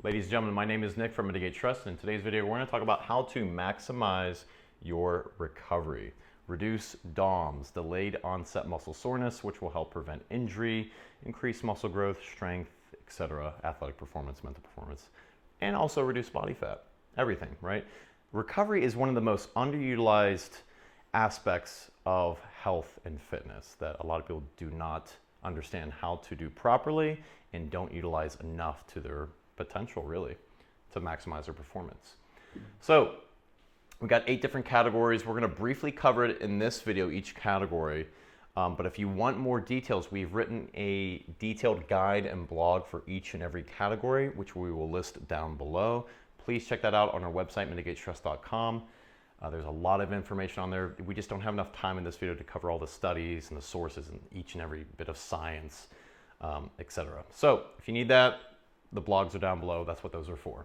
Ladies and gentlemen, my name is Nick from Mitigate Trust, and in today's video we're going to talk about how to maximize your recovery. Reduce DOMS, delayed onset muscle soreness, which will help prevent injury, increase muscle growth, strength, etc., athletic performance, mental performance, and also reduce body fat. Everything, right? Recovery is one of the most underutilized aspects of health and fitness that a lot of people do not understand how to do properly and don't utilize enough to their potential, really, to maximize their performance. So we've got 8 different categories. We're going to briefly cover it in this video, each category. But if you want more details, we've written a detailed guide and blog for each and every category, which we will list down below. Please check that out on our website, mitigatestress.com. There's a lot of information on there. We just don't have enough time in this video to cover all the studies and the sources and each and every bit of science, etc. So if you need that, the blogs are down below. That's what those are for.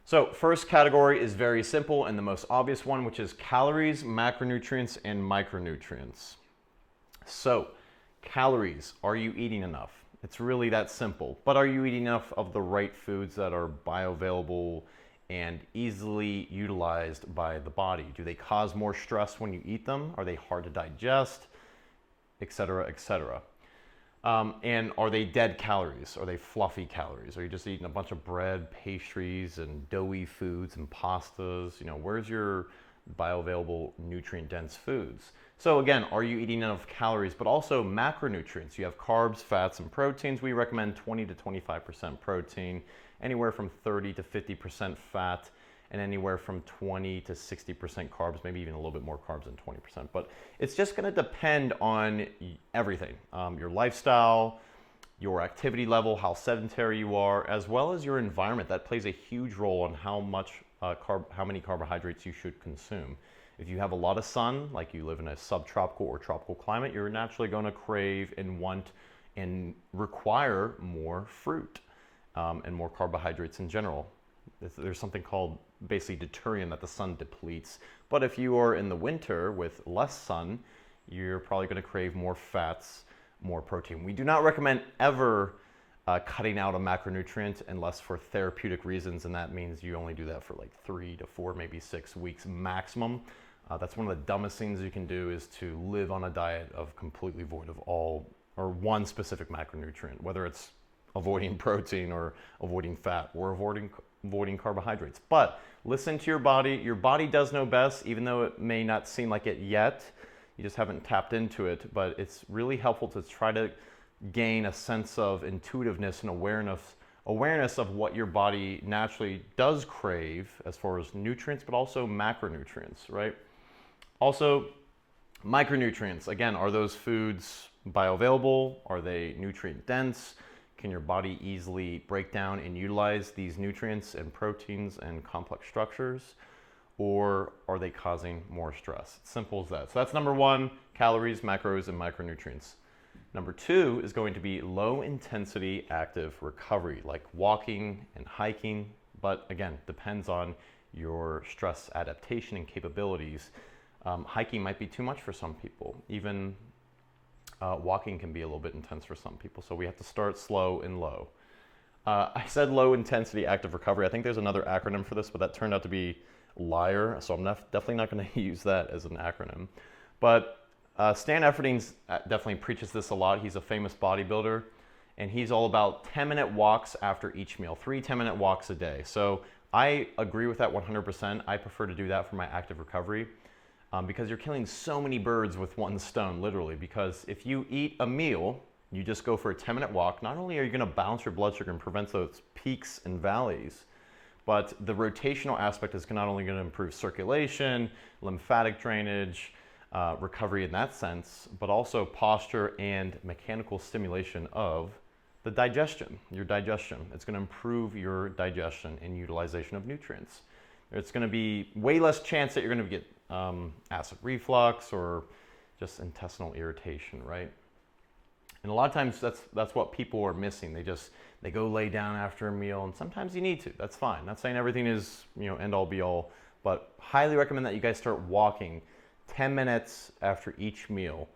So first category is very simple and the most obvious one, which is calories, macronutrients, and micronutrients. So calories, are you eating enough? It's really that simple. But are you eating enough of the right foods that are bioavailable and easily utilized by the body? Do they cause more stress when you eat them? Are they hard to digest? Etc., etc. And are they dead calories? Are they fluffy calories? Are you just eating a bunch of bread, pastries, and doughy foods and pastas? You know, where's your bioavailable nutrient-dense foods? So again, are you eating enough calories, but also macronutrients? You have carbs, fats, and proteins. We recommend 20 to 25% protein, anywhere from 30 to 50% fat, and anywhere from 20 to 60% carbs, maybe even a little bit more carbs than 20%. But it's just gonna depend on everything, your lifestyle, your activity level, how sedentary you are, as well as your environment. That plays a huge role on how many carbohydrates you should consume. If you have a lot of sun, like you live in a subtropical or tropical climate, you're naturally gonna crave and want and require more fruit and more carbohydrates in general. There's something called basically deuterium that the sun depletes. But if you are in the winter with less sun, you're probably going to crave more fats, more protein. We do not recommend ever cutting out a macronutrient unless for therapeutic reasons, and that means you only do that for like 3 to 4, maybe 6 weeks maximum. That's one of the dumbest things you can do, is to live on a diet of completely void of all or one specific macronutrient, whether it's avoiding protein or avoiding fat or avoiding carbohydrates. But listen to your body. Your body does know best, even though it may not seem like it yet. You just haven't tapped into it, but it's really helpful to try to gain a sense of intuitiveness and awareness of what your body naturally does crave as far as nutrients, but also macronutrients, right? Also, micronutrients. Again, are those foods bioavailable? Are they nutrient dense? Can your body easily break down and utilize these nutrients and proteins and complex structures? Or are they causing more stress? It's simple as that. So that's number 1, calories, macros, and micronutrients. Number 2 is going to be low intensity active recovery, like walking and hiking. But again, depends on your stress adaptation and capabilities. Hiking might be too much for some people. Even walking can be a little bit intense for some people, so we have to start slow and low. I said low intensity active recovery. I think there's another acronym for this, but that turned out to be LIAR, so I'm definitely not going to use that as an acronym. But Stan Efferding definitely preaches this a lot. He's a famous bodybuilder, and he's all about 10-minute walks after each meal, 3 10-minute walks a day. So I agree with that 100%. I prefer to do that for my active recovery. Because you're killing so many birds with one stone, literally. Because if you eat a meal, you just go for a 10-minute walk, not only are you going to balance your blood sugar and prevent those peaks and valleys, but the rotational aspect is not only going to improve circulation, lymphatic drainage, recovery in that sense, but also posture and mechanical stimulation of the digestion, your digestion. It's going to improve your digestion and utilization of nutrients. It's going to be way less chance that you're going to get acid reflux or just intestinal irritation, right? And a lot of times that's what people are missing. They go lay down after a meal, and sometimes you need to. That's fine. Not saying everything is, end all be all, but highly recommend that you guys start walking 10 minutes after each meal.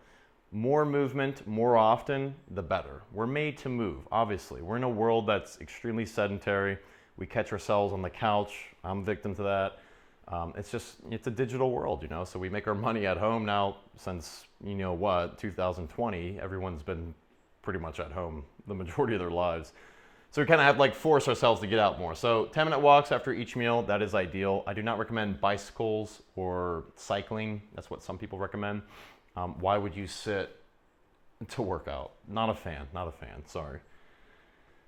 More movement, more often, the better. We're made to move, obviously. We're in a world that's extremely sedentary. We catch ourselves on the couch. I'm a victim to that. It's a digital world, you know, so we make our money at home now since, 2020, everyone's been pretty much at home the majority of their lives. So we kind of have like force ourselves to get out more. So 10-minute walks after each meal, that is ideal. I do not recommend bicycles or cycling. That's what some people recommend. Why would you sit to work out? Not a fan, sorry.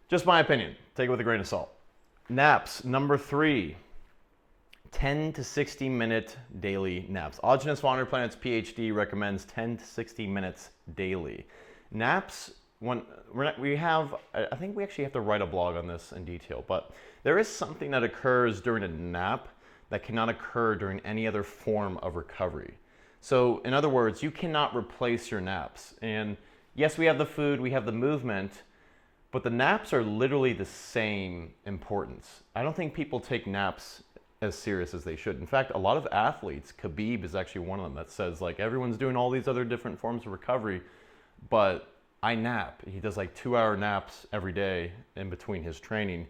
Just my opinion, take it with a grain of salt. Naps, number 3. 10 to 60 minute daily naps. Augenus von der Planet's PhD recommends 10 to 60 minutes daily. Naps, I think we actually have to write a blog on this in detail, but there is something that occurs during a nap that cannot occur during any other form of recovery. So in other words, you cannot replace your naps. And yes, we have the food, we have the movement, but the naps are literally the same importance. I don't think people take naps as serious as they should. In fact, a lot of athletes, Khabib is actually one of them, that says like everyone's doing all these other different forms of recovery, but I nap. He does like 2-hour naps every day in between his training.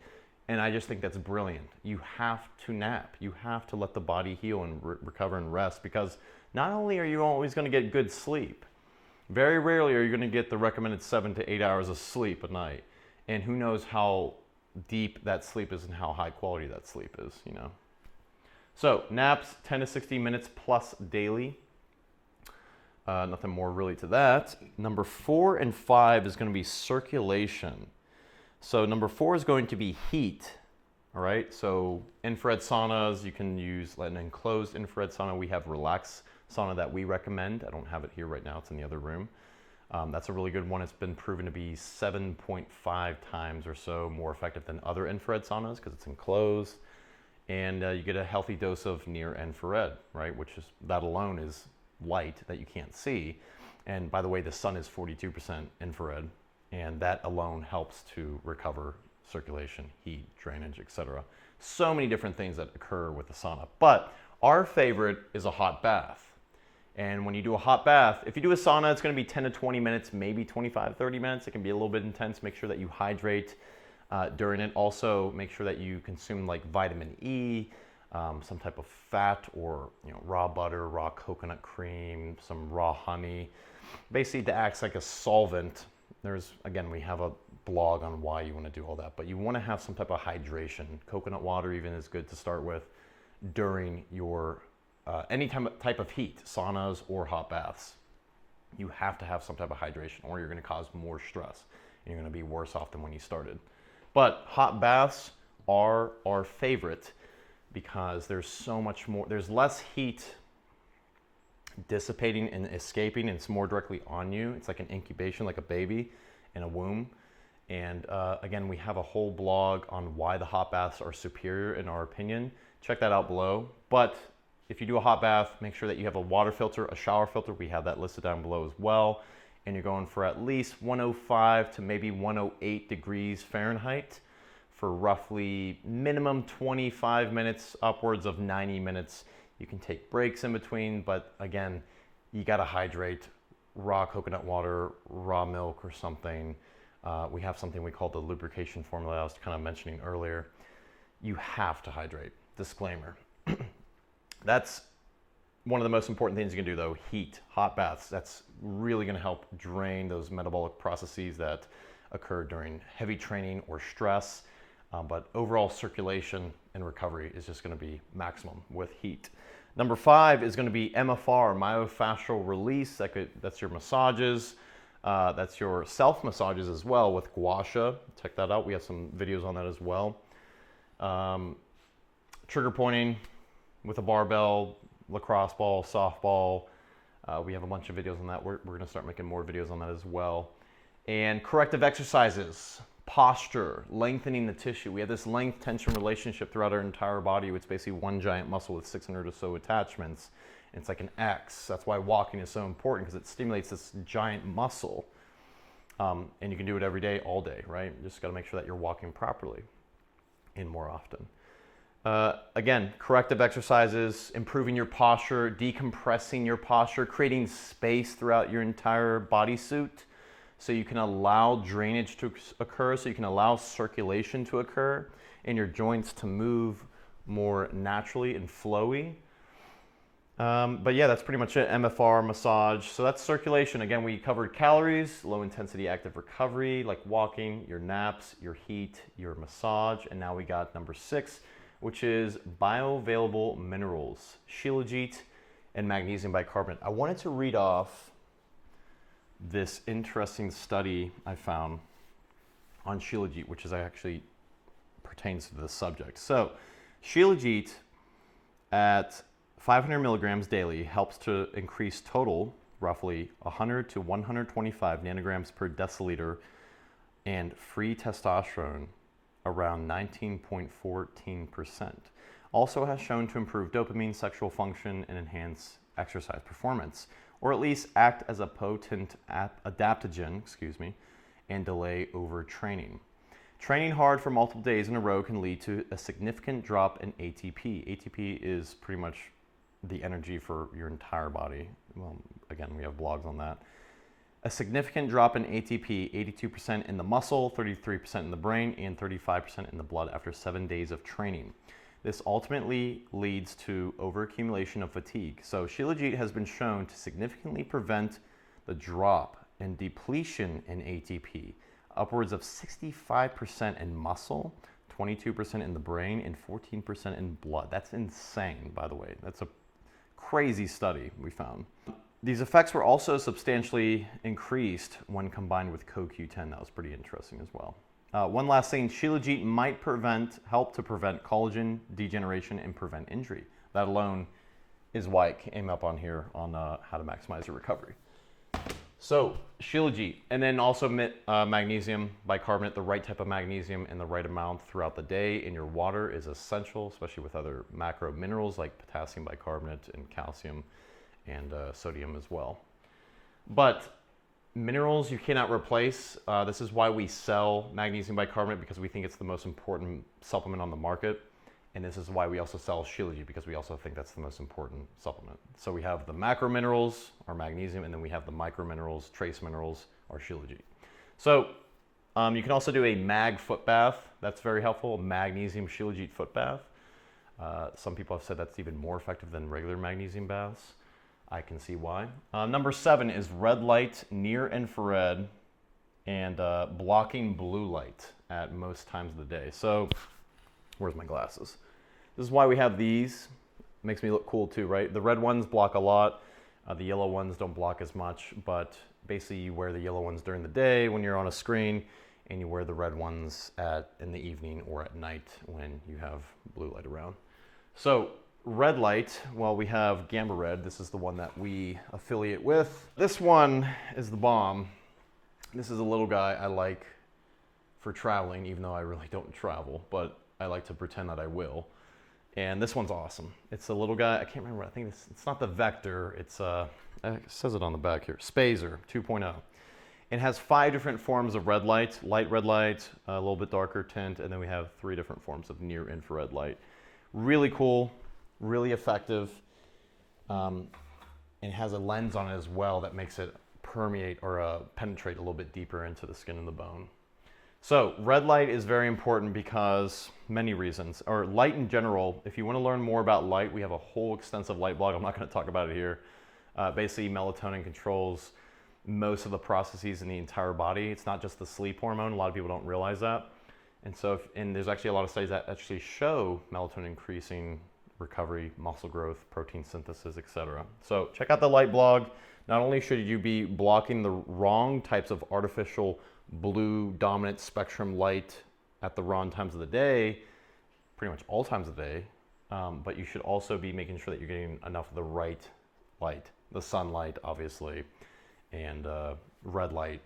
And I just think that's brilliant. You have to nap. You have to let the body heal and recover and rest, because not only are you always going to get good sleep, very rarely are you going to get the recommended 7 to 8 hours of sleep a night. And who knows how deep that sleep is and how high quality that sleep is, you know. So naps, 10 to 60 minutes plus daily. Nothing more really to that. Number 4 and 5 is going to be circulation. So number 4 is going to be heat. All right, so infrared saunas, you can use an enclosed infrared sauna. We have relax sauna that we recommend. I don't have it here right now, it's in the other room. That's a really good one. It's been proven to be 7.5 times or so more effective than other infrared saunas because it's enclosed. And you get a healthy dose of near infrared, right? Which is, that alone is light that you can't see. And by the way, the sun is 42% infrared, and that alone helps to recover circulation, heat, drainage, etc. So many different things that occur with the sauna. But our favorite is a hot bath. And when you do a hot bath, if you do a sauna, it's going to be 10 to 20 minutes, maybe 25, 30 minutes. It can be a little bit intense. Make sure that you hydrate during it. Also, make sure that you consume like vitamin E, some type of fat, or raw butter, raw coconut cream, some raw honey, basically to act like a solvent. Again, we have a blog on why you want to do all that, but you want to have some type of hydration. Coconut water even is good to start with during your any type of heat, saunas or hot baths. You have to have some type of hydration, or you're going to cause more stress and you're going to be worse off than when you started. But hot baths are our favorite because there's so much more, there's less heat dissipating and escaping, and it's more directly on you. It's like an incubation, like a baby in a womb. And again, we have a whole blog on why the hot baths are superior in our opinion. Check that out below. But if you do a hot bath, make sure that you have a water filter, a shower filter. We have that listed down below as well. And you're going for at least 105 to maybe 108 degrees Fahrenheit for roughly minimum 25 minutes, upwards of 90 minutes. You can take breaks in between, but again, you gotta hydrate. Raw coconut water, raw milk or something. We have something we call the lubrication formula I was kind of mentioning earlier. You have to hydrate, disclaimer. That's one of the most important things you can do though, heat, hot baths. That's really gonna help drain those metabolic processes that occur during heavy training or stress. But overall circulation and recovery is just gonna be maximum with heat. Number 5 is gonna be MFR, Myofascial Release. That's your massages. That's your self massages as well with Guasha. Check that out. We have some videos on that as well. Trigger pointing with a barbell, lacrosse ball, softball. We have a bunch of videos on that. We're going to start making more videos on that as well. And corrective exercises, posture, lengthening the tissue. We have this length tension relationship throughout our entire body. It's basically one giant muscle with 600 or so attachments. And it's like an X. That's why walking is so important, because it stimulates this giant muscle. And you can do it every day, all day, right? You just got to make sure that you're walking properly and more often. Again, corrective exercises, improving your posture, decompressing your posture, creating space throughout your entire bodysuit so you can allow drainage to occur, so you can allow circulation to occur and your joints to move more naturally and flowy. But yeah, that's pretty much it. MFR, massage. So that's circulation. Again, we covered calories, low intensity active recovery, like walking, your naps, your heat, your massage. And now we got number 6, which is bioavailable minerals, shilajit and magnesium bicarbonate. I wanted to read off this interesting study I found on shilajit, which is actually pertains to this subject. So shilajit at 500 milligrams daily helps to increase total roughly 100 to 125 nanograms per deciliter and free testosterone around 19.14%. Also has shown to improve dopamine, sexual function, and enhance exercise performance, or at least act as a potent adaptogen, and delay overtraining. Training hard for multiple days in a row can lead to a significant drop in ATP. ATP is pretty much the energy for your entire body. Well, again, we have blogs on that. A significant drop in ATP, 82% in the muscle, 33% in the brain, and 35% in the blood after 7 days of training. This ultimately leads to overaccumulation of fatigue. So shilajit has been shown to significantly prevent the drop and depletion in ATP, upwards of 65% in muscle, 22% in the brain, and 14% in blood. That's insane, by the way. That's a crazy study we found. These effects were also substantially increased when combined with CoQ10. That was pretty interesting as well. One last thing, shilajit might help to prevent collagen degeneration and prevent injury. That alone is why it came up on here on how to maximize your recovery. So shilajit, and then also magnesium bicarbonate. The right type of magnesium in the right amount throughout the day in your water is essential, especially with other macro minerals like potassium bicarbonate and calcium and sodium as well. But minerals you cannot replace. This is why we sell magnesium bicarbonate, because we think it's the most important supplement on the market. And this is why we also sell shilajit, because we also think that's the most important supplement. So we have the macro minerals, our magnesium, and then we have the micro minerals, trace minerals, our shilajit. So you can also do a mag foot bath. That's very helpful, a magnesium shilajit foot bath. Some people have said that's even more effective than regular magnesium baths. I can see why. Number 7 is red light, near infrared, and blocking blue light at most times of the day. So where's my glasses? This is why we have these. Makes me look cool too, right? The red ones block a lot. The yellow ones don't block as much, but basically you wear the yellow ones during the day when you're on a screen, and you wear the red ones in the evening or at night when you have blue light around. So red light, well, we have Gamma Red. This is the one that we affiliate with. This one is the bomb. This is a little guy I like for traveling, even though I really don't travel, but I like to pretend that I will. And this one's awesome. It's a little guy, I can't remember, I think it's not the Vector, it says it on the back here, Spazer 2.0. It has 5 different forms of red light red light, a little bit darker tint, and then we have 3 different forms of near infrared light. Really cool, really effective. It has a lens on it as well that makes it permeate or penetrate a little bit deeper into the skin and the bone. So red light is very important because many reasons, or light in general. If you want to learn more about light, we have a whole extensive light blog. I'm not going to talk about it here. Basically, melatonin controls most of the processes in the entire body. It's not just the sleep hormone. A lot of people don't realize that. And so, and there's actually a lot of studies that actually show melatonin increasing recovery, muscle growth, protein synthesis, etc. So check out the light blog. Not only should you be blocking the wrong types of artificial blue dominant spectrum light at the wrong times of the day, pretty much all times of the day, but you should also be making sure that you're getting enough of the right light, the sunlight, obviously, and red light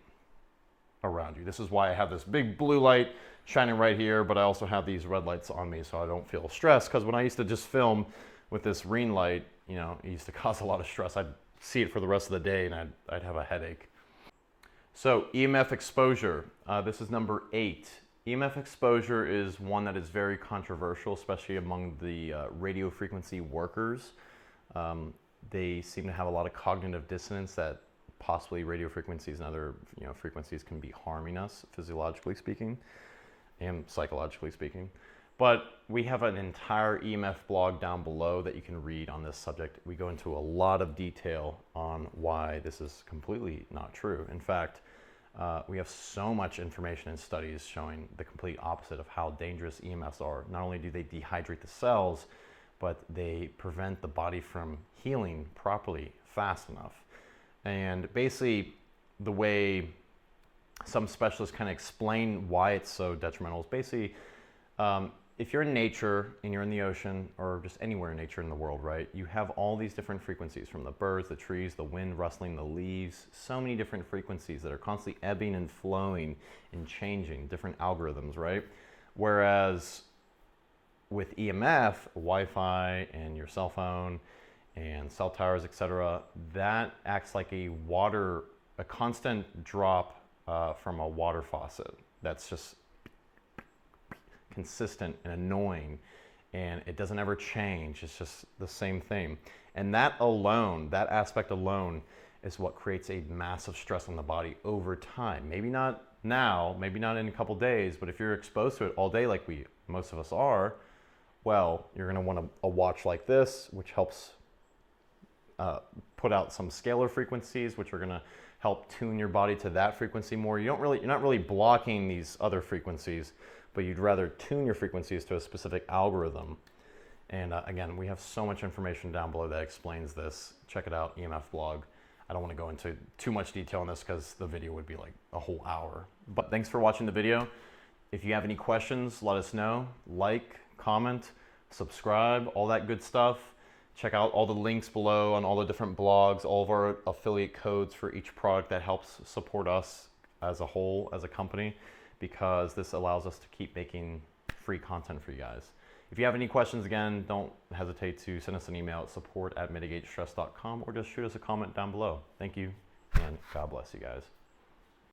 around you. This is why I have this big blue light shining right here, but I also have these red lights on me so I don't feel stressed, because when I used to just film with this green light, you know, it used to cause a lot of stress. I'd see it for the rest of the day and I'd have a headache. So EMF exposure, this is number 8. EMF exposure is one that is very controversial, especially among the radio frequency workers. They seem to have a lot of cognitive dissonance that possibly radio frequencies and other frequencies can be harming us physiologically speaking and psychologically speaking. But we have an entire EMF blog down below that you can read on this subject. We go into a lot of detail on why this is completely not true. In fact, we have so much information and studies showing the complete opposite of how dangerous EMFs are. Not only do they dehydrate the cells, but they prevent the body from healing properly fast enough. And basically, the way some specialists kind of explain why it's so detrimental is basically, if you're in nature and you're in the ocean or just anywhere in nature in the world, right, you have all these different frequencies from the birds, the trees, the wind rustling, the leaves, so many different frequencies that are constantly ebbing and flowing and changing, different algorithms, right? Whereas with EMF, Wi-Fi and your cell phone and cell towers, etc., that acts like a constant drop from a water faucet. That's just consistent and annoying, and it doesn't ever change. It's just the same thing. And that alone, that aspect alone, is what creates a massive stress on the body over time. Maybe not now, maybe not in a couple days, but if you're exposed to it all day like most of us are, well, you're going to want a watch like this, which helps put out some scalar frequencies, which are going to help tune your body to that frequency more. You're not really blocking these other frequencies, but you'd rather tune your frequencies to a specific algorithm. And again, we have so much information down below that explains this. Check it out, EMF blog. I don't want to go into too much detail on this because the video would be like a whole hour. But thanks for watching the video. If you have any questions, let us know. Like, comment, subscribe, all that good stuff. Check out all the links below on all the different blogs, all of our affiliate codes for each product that helps support us as a whole, as a company, because this allows us to keep making free content for you guys. If you have any questions, again, don't hesitate to send us an email at support@mitigatestress.com or just shoot us a comment down below. Thank you, and God bless you guys.